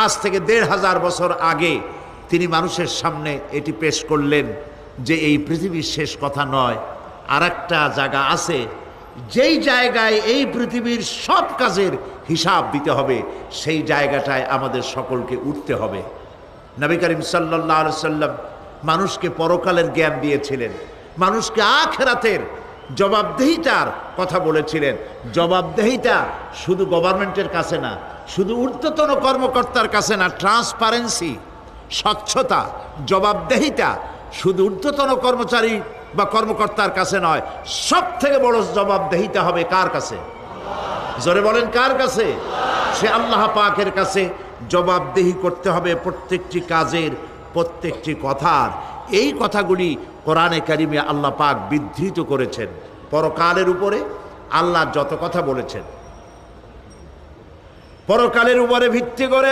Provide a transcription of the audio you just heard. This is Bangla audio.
আজ থেকে ১৫০০ বছর আগে তিনি মানুষের সামনে এটি পেশ করলেন যে এই পৃথিবীর শেষ কথা নয়, আর একটা জায়গা আছে যেই জায়গায় এই পৃথিবীর সব কাজের হিসাব দিতে হবে, সেই জায়গাটায় আমাদের সকলকে উঠতে হবে। নবী করিম সাল্লাল্লাহু আলাইহি সাল্লাম মানুষকে পরকালের জ্ঞান দিয়েছিলেন, মানুষকে আখিরাতের জবাবদেহিতার কথা বলেছিলেন। জবাবদেহিতা শুধু গভর্নমেন্টের কাছে না, শুধু ঊর্ধ্বতন কর্মকর্তার কাছে না, ট্রান্সপারেন্সি, স্বচ্ছতা, জবাবদেহিতা শুধু ঊর্ধ্বতন কর্মচারী বা কর্মকর্তার কাছে নয়, সব থেকে বড় জবাবদেহিতা হবে কার কাছে? জোরে বলেন, কার কাছে? সে আল্লাহ পাকের কাছে জবাবদেহি করতে হবে প্রত্যেকটি কাজের, প্রত্যেকটি কথার। এই কথাগুলি কোরআনে কারিমে আল্লাহ পাক বিধৃত করেছেন। পরকালের উপরে আল্লাহ যত কথা বলেছেন, পরকালের উপরে ভিত্তি করে